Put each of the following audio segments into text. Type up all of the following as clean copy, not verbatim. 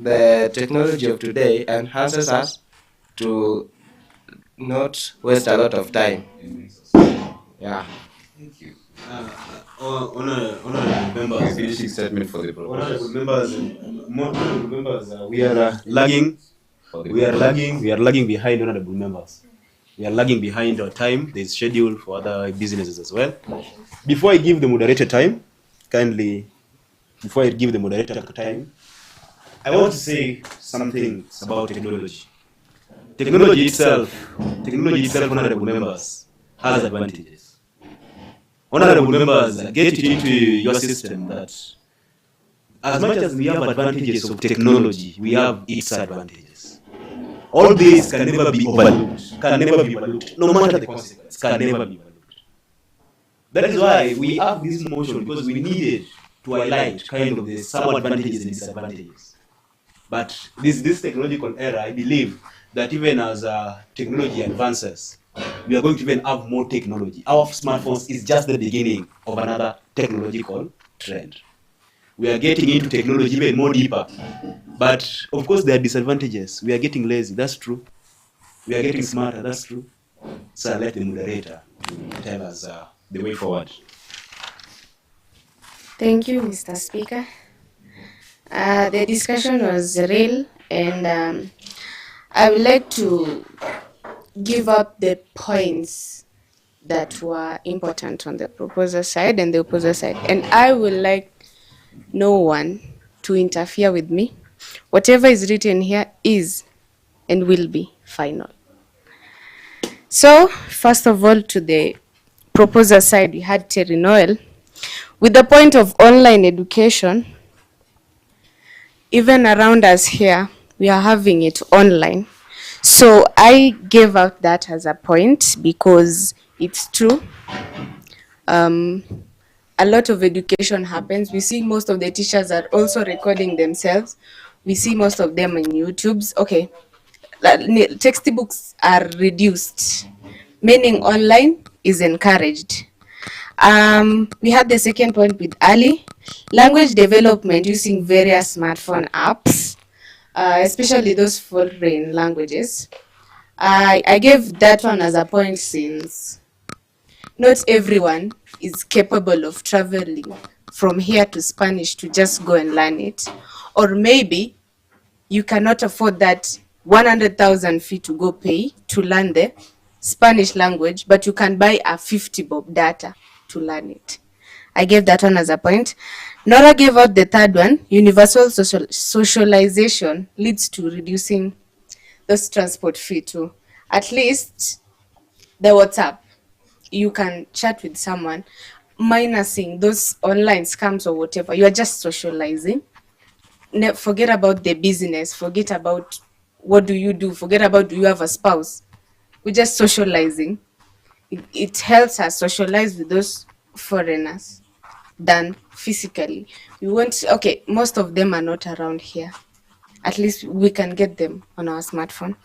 the technology of today enhances us to not waste a lot of time. Yeah. Thank you. Honorable members, Finishing statement for the honorable proposals. members, we are lagging. We are lagging behind honorable members. We are lagging behind our time. There is schedule for other businesses as well. Before I give the moderator time, kindly, before I give the moderator time, I want to say something about technology. Technology itself, honorable members, has advantages. Honorable members, get it into your system that as much as we have advantages of technology, we have its advantages. All this can never be overlooked, no matter the consequence, can never be overlooked. That is why we have this motion, because we needed to highlight kind of the some advantages and disadvantages. But this technological era, I believe that even as technology advances, we are going to even have more technology. Our smartphones is just the beginning of another technological trend. We are getting into technology even more deeper. But of course, there are disadvantages. We are getting lazy, that's true. We are getting smarter, that's true. So I'll let the moderator tell us the way forward. Thank you, Mr. Speaker. The discussion was real, and I would like to give up the points that were important on the proposer side and the opposer side. And I would like no one to interfere with me. Whatever is written here is and will be final. So, first of all, to the proposer side, we had Terry Noel. With the point of online education, even around us here, we are having it online. So I gave out that as a point because it's true. A lot of education happens. We see most of the teachers are also recording themselves. We see most of them in YouTubes. Okay, textbooks are reduced, meaning online is encouraged. We had the second point with Ali, language development using various smartphone apps, especially those foreign languages. I gave that one as a point since not everyone is capable of traveling from here to Spanish to just go and learn it. Or maybe you cannot afford that 100,000 fee to go pay to learn the Spanish language, but you can buy a 50 bob data to learn it. I gave that one as a point. Nora gave out the third one, universal socialization leads to reducing those transport fee too. At least the WhatsApp, you can chat with someone, minusing those online scams or whatever. You are just socializing. Forget about the business. Forget about what do you do. Forget about do you have a spouse. We're just socializing. It helps us socialize with those foreigners than physically. We won't. Okay, most of them are not around here. At least we can get them on our smartphone.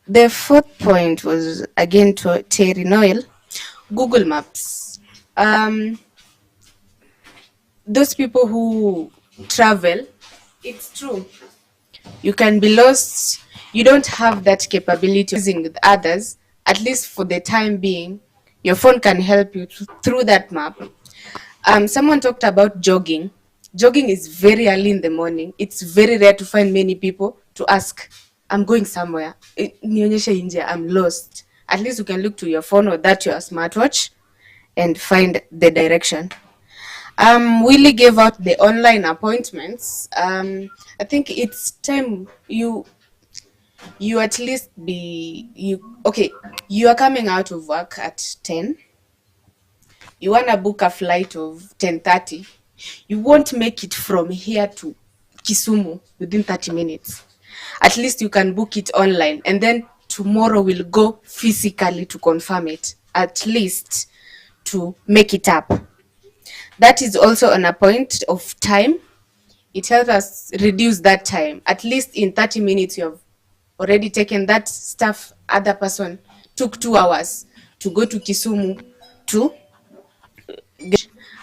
The fourth point was again to Terry Noel, Google Maps. Those people who travel, it's true. You can be lost. You don't have that capability of using with others. At least for the time being, your phone can help you through that map. Someone talked about jogging. Jogging is very early in the morning. It's very rare to find many people to ask, I'm going somewhere. Nionyeshe nje, I'm lost. At least you can look to your phone or that your smartwatch and find the direction. Willie gave out the online appointments. I think it's time you at least you are coming out of work at 10. You want to book a flight of 10:30. You won't make it from here to Kisumu within 30 minutes. At least you can book it online, and then tomorrow we'll go physically to confirm it, at least to make it up. That is also on a point of time. It helps us reduce that time. At least in 30 minutes, you have already taken that stuff. Other person took 2 hours to go to Kisumu to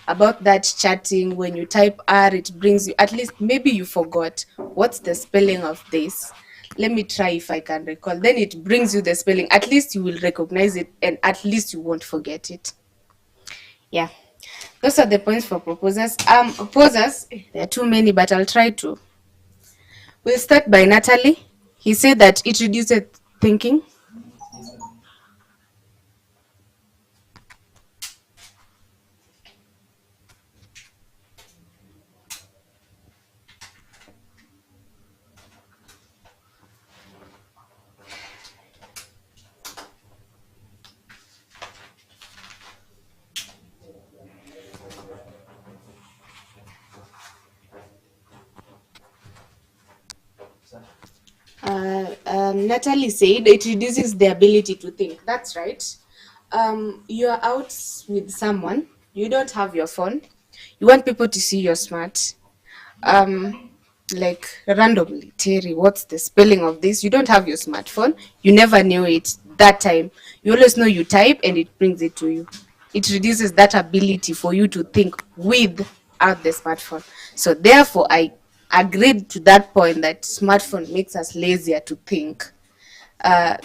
about that chatting. When you type R, it brings you, at least maybe you forgot what's the spelling of this. Let me try if I can recall. Then it brings you the spelling. At least you will recognize it and at least you won't forget it. Yeah. Those are the points for proposers. Opposers, there are too many, but I'll try to. We'll start by Natalie. He said that it reduces thinking. Natalie said it reduces the ability to think. That's right. You're out with someone, you don't have your phone, you want people to see you're smart. Like randomly, Terry, what's the spelling of this? You don't have your smartphone, you never knew it that time. You always know you type and it brings it to you. It reduces that ability for you to think without the smartphone. So therefore, I agreed to that point that smartphone makes us lazier to think. uh,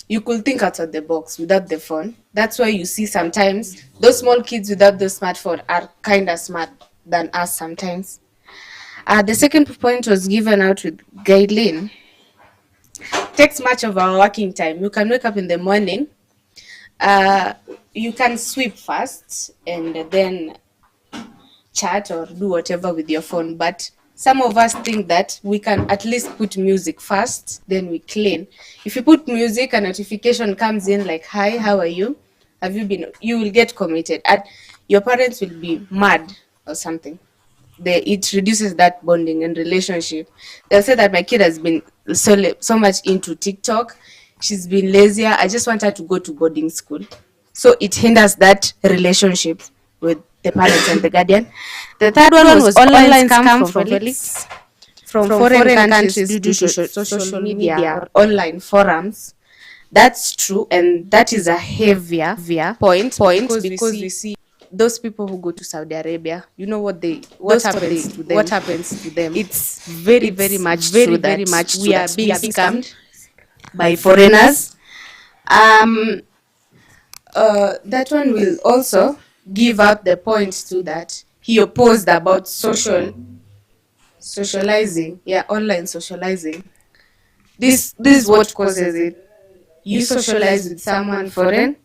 you could think out of the box without the phone. That's why you see sometimes those small kids without the smartphone are kind of smart than us sometimes. The second point was given out with Gaitlin. Takes much of our working time. You can wake up in the morning, uh, you can sweep first and then chat or do whatever with your phone. But some of us think that we can at least put music first, then we clean. If you put music, a notification comes in like, "Hi, how are you? Have you been?" You will get committed, and your parents will be mad or something. It reduces that bonding and relationship. They'll say that my kid has been so much into TikTok. She's been lazier. I just want her to go to boarding school. So it hinders that relationship with the parents and the guardian. The third one was online scam from Felix from foreign countries due to social media or online forums. That's true, and that is a heavier point because we see those people who go to Saudi Arabia. You know what happens to them. What happens to them? It's very much true that we are being scammed by foreigners. That one will also give out the point to that he opposed about socializing. Yeah, online socializing. This is what causes it. You socialize with someone foreign,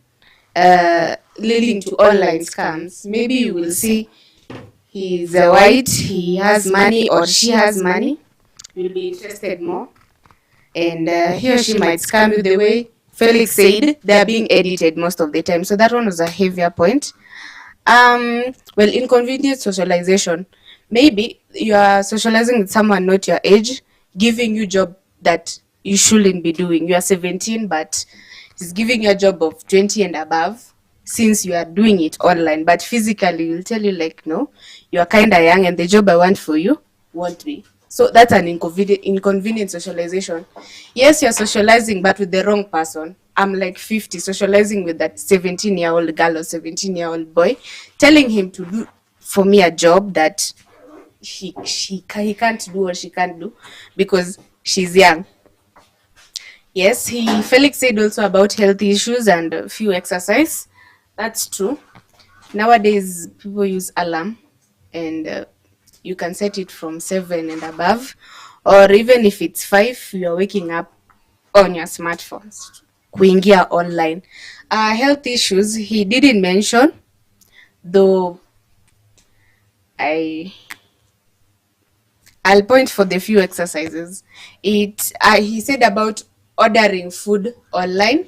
leading to online scams. Maybe you will see he's a white, he has money or she has money, you'll be interested more, and he or she might scam you the way Felix said. They're being edited most of the time. So that one was a heavier point. Well, inconvenient socialization. Maybe you are socializing with someone not your age, giving you job that you shouldn't be doing. You are 17, but he's giving you a job of 20 and above since you are doing it online. But physically, he'll tell you like, no, you are kind of young and the job I want for you won't be. So that's an inconvenient socialization. Yes, you're socializing, but with the wrong person. I'm like 50, socializing with that 17-year-old girl or 17-year-old boy, telling him to do for me a job that he can't do or she can't do because she's young. Yes, Felix said also about health issues and a few exercise. That's true. Nowadays, people use alarm, and you can set it from 7 and above, or even if it's 5, you're waking up on your smartphones, kuingia online. Health issues, he didn't mention, though I'll point for the few exercises. He said about ordering food online.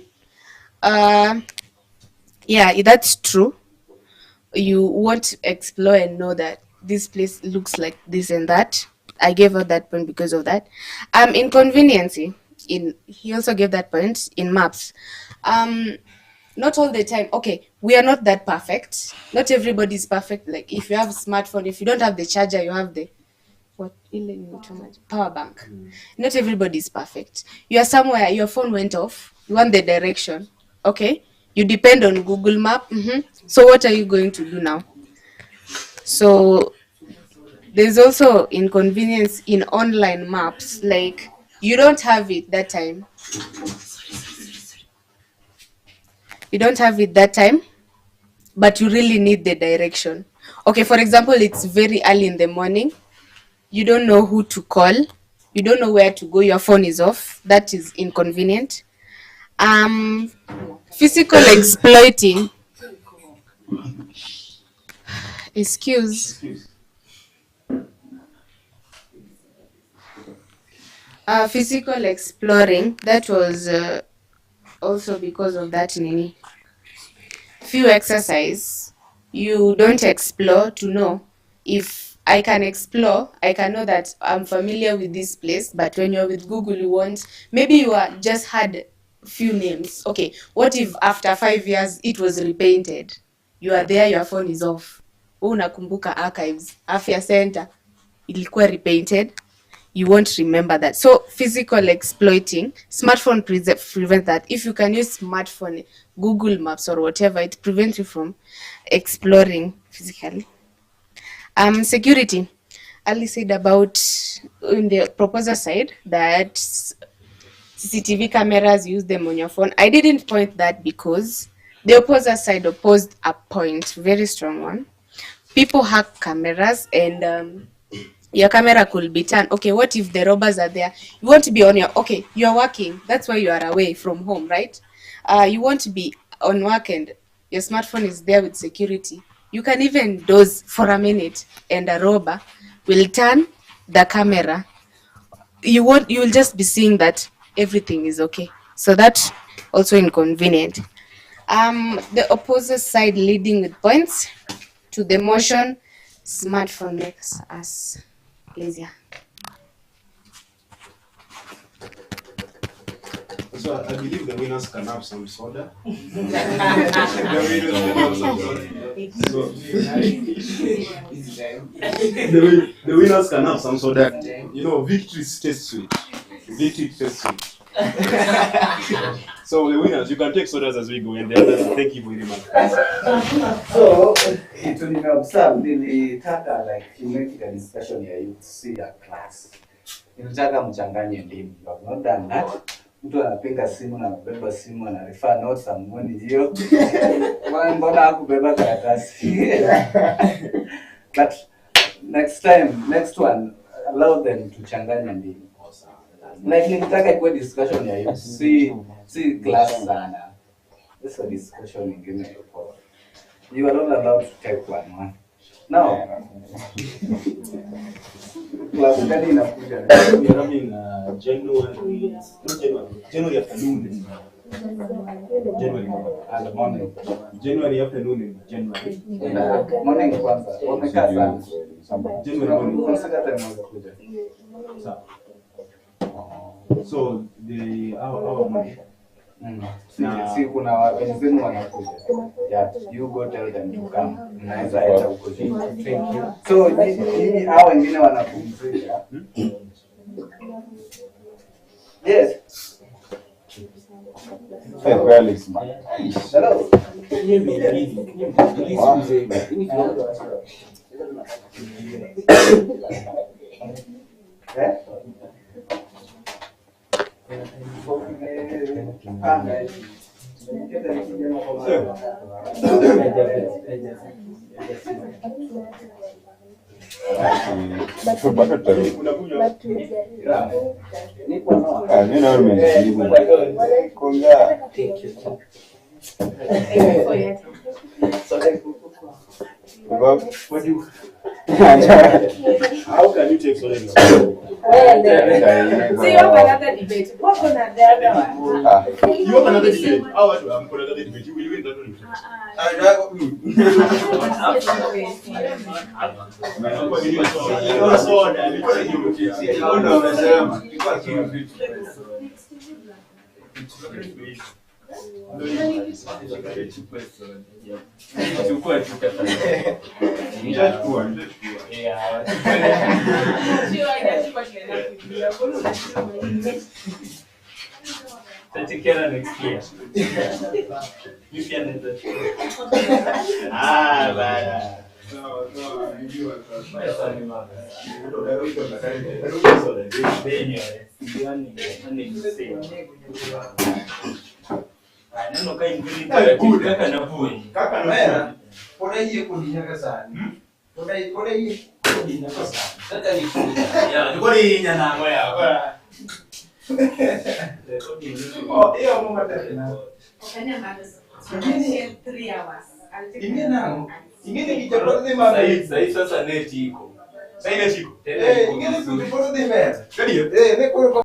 Yeah, that's true. You want to explore and know that this place looks like this and that. I gave her that point because of that. Inconveniency. He also gave that point in maps. Not all the time. Okay, we are not that perfect. Not everybody is perfect. Like if you have a smartphone, if you don't have the charger, you have the power bank. Not everybody is perfect. You are somewhere, your phone went off, you want the direction. Okay, you depend on Google Map. So what are you going to do now? So there's also inconvenience in online maps, like you don't have it that time. You don't have it that time, but you really need the direction. Okay, for example, it's very early in the morning. You don't know who to call. You don't know where to go. Your phone is off. That is inconvenient. Um, Physical exploiting. Excuse. Physical exploring. That was also because of that nini. Few exercise. You don't explore to know. If I can explore, I can know that I'm familiar with this place. But when you're with Google, you want, maybe you are just had few names. Okay, what if after 5 years it was repainted? You are there, your phone is off. Unakumbuka archives, afya center ilikuwa repainted. You won't remember that. So physical exploiting, smartphone prevent that. If you can use smartphone, Google Maps or whatever, it prevents you from exploring physically. Security. Ali said about in the proposer side that CCTV cameras, use them on your phone. I didn't point that because the opposer side opposed a point, very strong one. People hack cameras and your camera could be turned. Okay, what if the robbers are there? You want to be on your, okay, you're working. That's why you are away from home, right? You want to be on work and your smartphone is there with security. You can even doze for a minute and a robber will turn the camera. You will just be seeing that everything is okay. So that's also inconvenient. The opposite side leading with points to the motion, smartphone makes us lazier. So I believe the winners can have some soda. The winners can have some soda. So, the winners can have some soda. You know, victory tastes sweet. Victory tastes sweet. So the winners, you can take sodas as we go, and the others, thank you very much. So to observe, nilitaka like you make it a discussion here, you see a class. Nilitaka mchanganye ndimi. You have not done that. Mtu anapiga simu na anabeba simu na refer notes amoni hiyo. Mbona hakubeba karatasi? But next one, allow them to changanya ndimi. Like nilitaka ikuwe discussion ya you see class sana. This is a discussion ingine. You are not allowed to take one. Now, class gani inakuja? We are having January afternoon. January afternoon. January. Morning kwanza. Wamekaa sana. January morning. Consider time wanakuja. So our morning. Si kuna wenzenu wanakuja. Yeah, you go tell them to come. Mnaweza acha huko chini. Thank you. So nyinyi hao wengine wanapumzika. Yes. Really smart. Hello. How can you take soda? So you have another debate. What on the other one? You have another debate. How about another debate? You will win that one. Take care next year. You can Ah, bad. Sasa neti iko. Sasa neti iko. Ingine tu